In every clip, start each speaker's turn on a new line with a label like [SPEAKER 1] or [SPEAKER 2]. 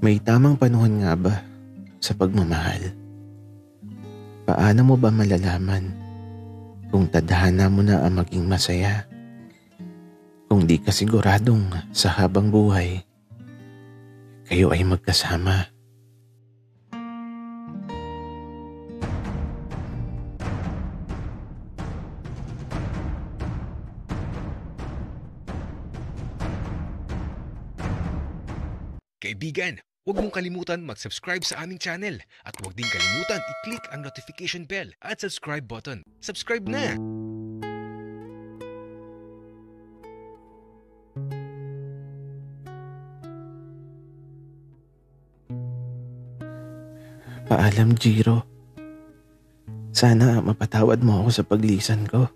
[SPEAKER 1] May tamang panahon nga ba sa pagmamahal? Paano mo ba malalaman kung tadhana mo na ang maging masaya? Kung di ka siguradong sa habang buhay, kayo ay magkasama.
[SPEAKER 2] Kaibigan, huwag mong kalimutan mag-subscribe sa aming channel at huwag din kalimutan i-click ang notification bell at subscribe button. Subscribe na!
[SPEAKER 1] Paalam, Jiro. Sana mapatawad mo ako sa paglisan ko.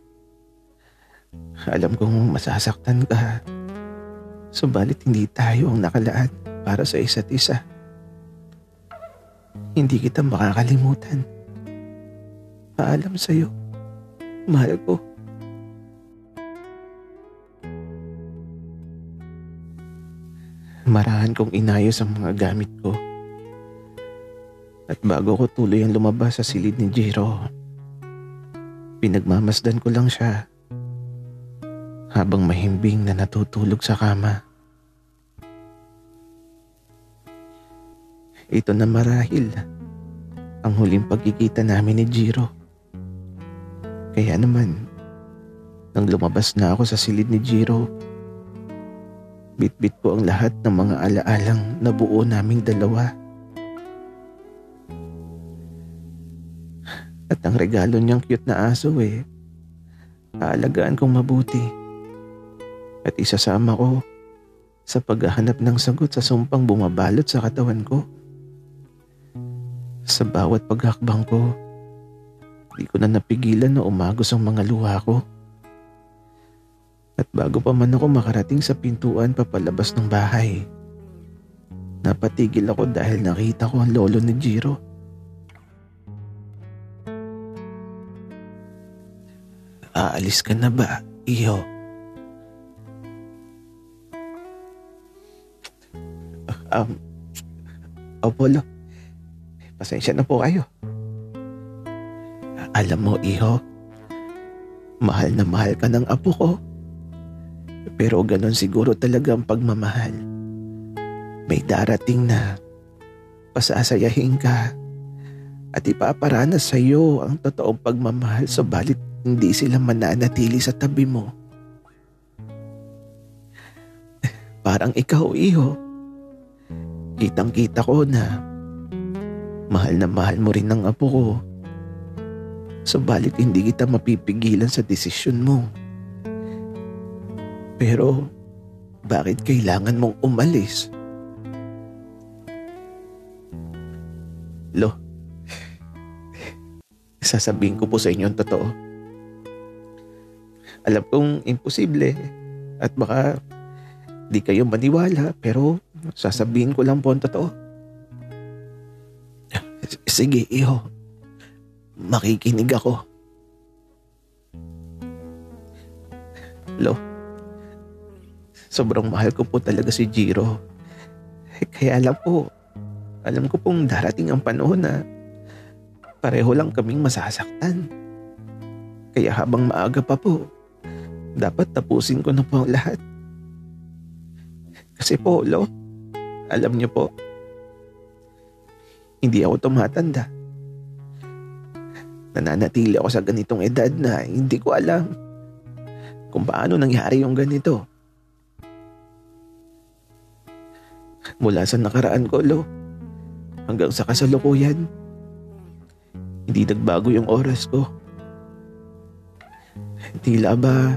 [SPEAKER 1] Alam kong masasaktan ka, subalit hindi tayo ang nakalaan para sa isa't isa. Hindi kita makakalimutan. Paalam sa'yo. Mahal ko. Marahan kong inayos ang mga gamit ko. At bago ko tuluyang lumabas sa silid ni Jiro, pinagmamasdan ko lang siya habang mahimbing na natutulog sa kama. Ito na marahil ang huling pagkikita namin ni Jiro. Kaya naman, nang lumabas na ako sa silid ni Jiro, bitbit ko ang lahat ng mga alaalang nabuo naming dalawa. At ang regalo niyang cute na aso aalagaan kong mabuti. At isasama ko sa paghahanap ng sagot sa sumpang bumabalot sa katawan ko. Sa bawat paghakbang ko, di ko na napigilan na umagos ang mga luha ko. At bago pa man ako makarating sa pintuan papalabas ng bahay, napatigil ako dahil nakita ko ang lolo ni Jiro. Aalis ka na ba, iho? Apollo. Pasensya na po kayo. Alam mo, iho, mahal na mahal ka ng apo ko. Pero ganon siguro talaga ang pagmamahal. May darating na pasasayahin ka at ipaparanas sa iyo ang totoong pagmamahal, subalit hindi sila mananatili sa tabi mo. Parang ikaw, iho. Kitang-kita ko na mahal mo rin ng apo ko. Subalit hindi kita mapipigilan sa desisyon mo. Pero bakit kailangan mong umalis? Lo, sasabihin ko po sa inyo ang totoo. Alam kong imposible at baka di kayo maniwala, pero sasabihin ko lang po ang totoo. Sige, iho. Makikinig ako. Lo, sobrang mahal ko po talaga si Jiro. Kaya alam ko pong darating ang panahon na pareho lang kaming masasaktan. Kaya habang maaga pa po, dapat tapusin ko na po ang lahat. Kasi po, Lo, alam niyo po, hindi ako tumatanda. Nananatili ako sa ganitong edad na hindi ko alam kung paano nangyari yung ganito. Mula sa nakaraan ko, Lo, hanggang sa kasalukuyan, hindi nagbago yung oras ko. Tila ba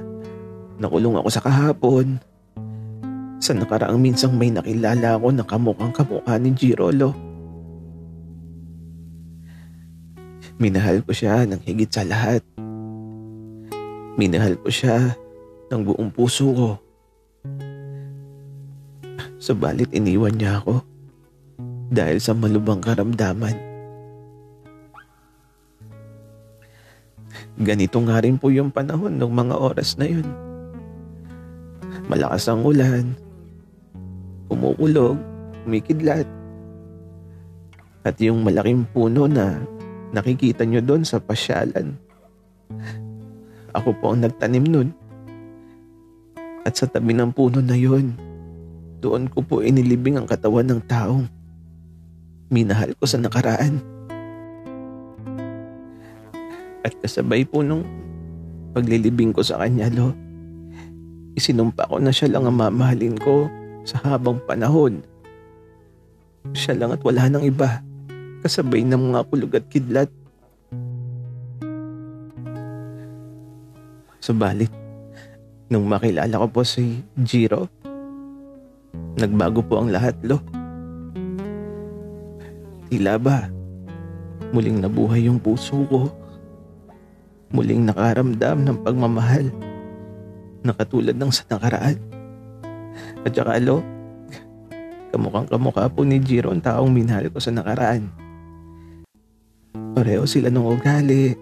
[SPEAKER 1] nakulong ako sa kahapon. Sa nakaraang minsang may nakilala ako na kamukhang-kamukha ni Jiro, Lo. Minahal ko siya ng higit sa lahat. Minahal ko siya ng buong puso ko. Subalit iniwan niya ako dahil sa malubhang karamdaman. Ganito nga rin po yung panahon ng mga oras na yun. Malakas ang ulan, kumukulog, kumikidlat, At yung malaking puno na nakikita nyo doon sa pasyalan, ako po ang nagtanim nun. At sa tabi ng puno na yon, doon ko po inilibing ang katawan ng taong minahal ko sa nakaraan. At kasabay po nung paglilibing ko sa kanya, Lo, isinumpa ko na siya lang ang mamahalin ko sa habang panahon. Siya lang at wala nang iba, kasabay ng mga kulog at kidlat. Subalit, nung makilala ko po si Jiro, nagbago po ang lahat, Lo. Tila ba, muling nabuhay yung puso ko. Muling nakaramdam ng pagmamahal na katulad ng sa nakaraan. At saka, Lo, kamukhang-kamukha po ni Jiro ang taong minahal ko sa nakaraan. Pareho sila ng ugali,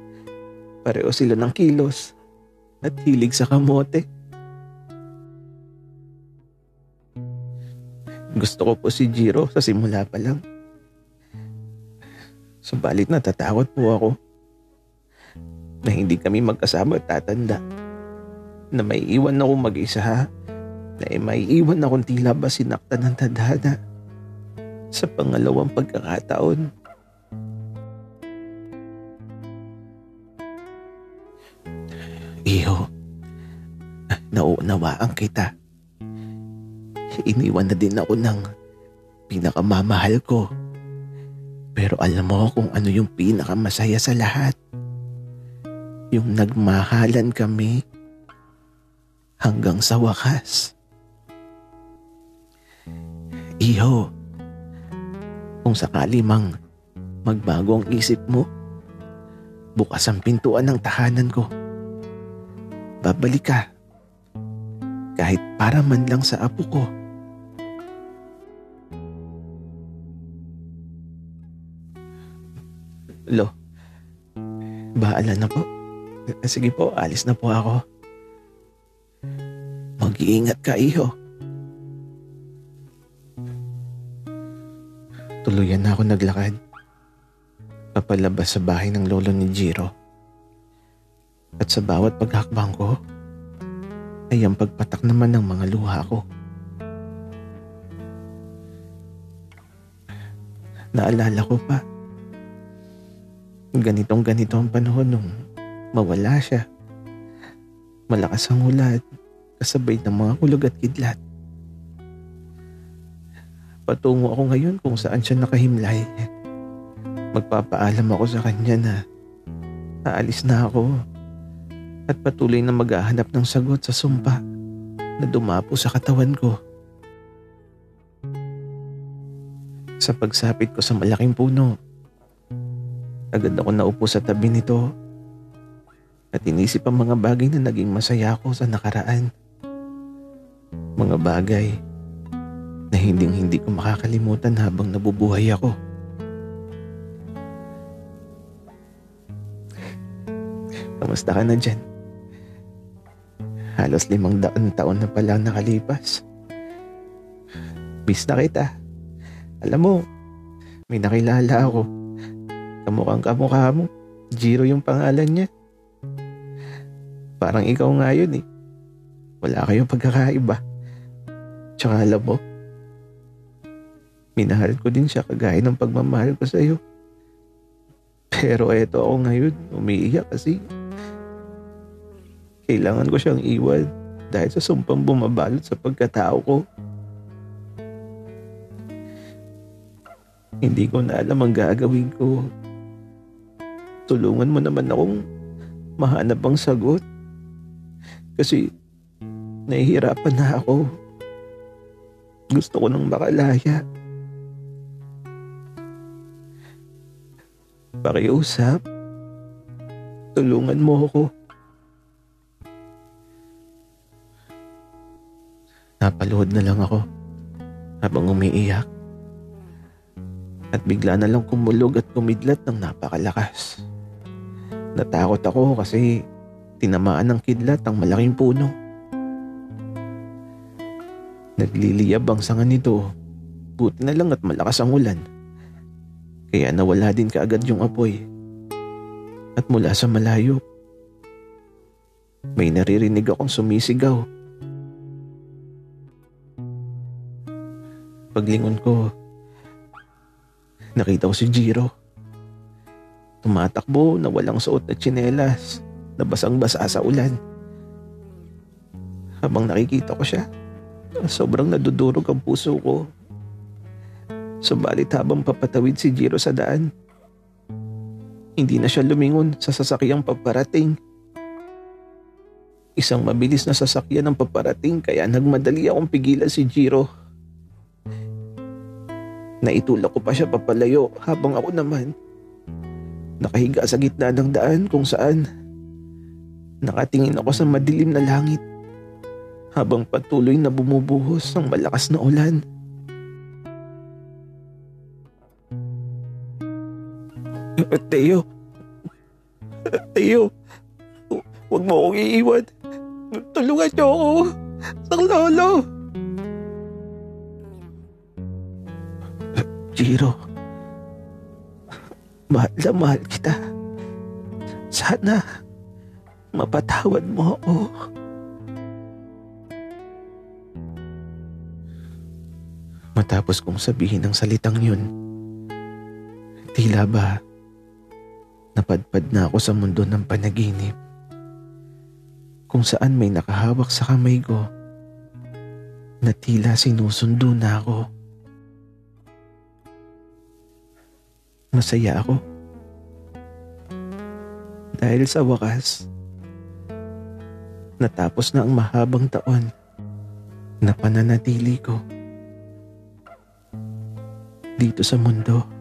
[SPEAKER 1] pareho sila ng kilos, at hilig sa kamote. Gusto ko po si Jiro sa simula pa lang. Subalit natatakot po ako na hindi kami magkasama at tatanda. Na may iwan akong mag-isa, na may iwan akong tila ba sinaktan ng tadhana sa pangalawang pagkakataon. Iho, nauunawaan kita. Iniwan na din ako ng pinakamamahal ko. Pero alam mo kung ano yung pinakamasaya sa lahat. Yung nagmahalan kami hanggang sa wakas. Iho, kung sakali mang magbago ang isip mo, bukas ang pintuan ng tahanan ko. Babalik ka, kahit para man lang sa apo ko. Lo, bahala na po. Sige po, alis na po ako. Mag-iingat ka, Iho. Tuluyan na ako naglakad. Papalabas sa bahay ng lolo ni Jiro. At sa bawat paghakbang ko, ay ang pagpatak naman ng mga luha ko. Naalala ko pa, ganito ang panahon nung mawala siya. Malakas ang ulan, kasabay ng mga kulog at kidlat. Patungo ako ngayon kung saan siya nakahimlay. Magpapaalam ako sa kanya na aalis na ako at patuloy na maghahanap ng sagot sa sumpa na dumapo sa katawan ko. Sa pagsapit ko sa malaking puno, agad ako naupo sa tabi nito at inisip ang mga bagay na naging masaya ako sa nakaraan. Mga bagay na hindi ko makakalimutan habang nabubuhay ako. Kamusta ka na dyan? Halos 500 taon na pala nakalipas. Miss na kita. Alam mo, may nakilala ako. Kamukhang-kamukha mo. Jiro yung pangalan niya. Parang ikaw nga yun eh. Wala kayong pagkakaiba. Tsaka alam mo, minahal ko din siya kagaya ng pagmamahal ko sa'yo. Pero eto ako ngayon, umiiyak kasi kailangan ko siyang iwan dahil sa sumpang bumabalot sa pagkatao ko. Hindi ko na alam ang gagawin ko. Tulungan mo naman akong mahanap ang sagot. Kasi nahihirapan na ako. Gusto ko nang makalaya. Pakiusap. Tulungan mo ako. Napaluhod na lang ako habang umiiyak. At bigla na lang kumulog at kumidlat ng napakalakas. Natakot ako kasi tinamaan ng kidlat ang malaking puno. Nagliliyab ang sanga nito. Buti na lang at malakas ang ulan. Kaya nawala din kaagad yung apoy. At mula sa malayo, may naririnig akong sumisigaw. Paglingon ko, nakita ko si Jiro. Tumatakbo na walang suot na tsinelas, na basang-basa sa ulan. Habang nakikita ko siya, sobrang nadudurog ang puso ko. Subalit habang papatawid si Jiro sa daan, hindi na siya lumingon sa sasakyang paparating. Isang mabilis na sasakyan ang paparating kaya nagmadali akong pigilan si Jiro. Naitulak ko pa siya papalayo habang ako naman nakahiga sa gitna ng daan kung saan nakatingin ako sa madilim na langit habang patuloy na bumubuhos ang malakas na ulan. Teo, huwag mo akong iiwan. Tulungan niyo ako. Sang lolo. Jiro, mahal na mahal kita. Sana mapatawad mo ako. Matapos kong sabihin ang salitang yun, tila ba napadpad na ako sa mundo ng panaginip kung saan may nakahawak sa kamay ko na tila sinusundo na ako. Masaya ako dahil sa wakas natapos na ang mahabang taon na pananatili ko dito sa mundo.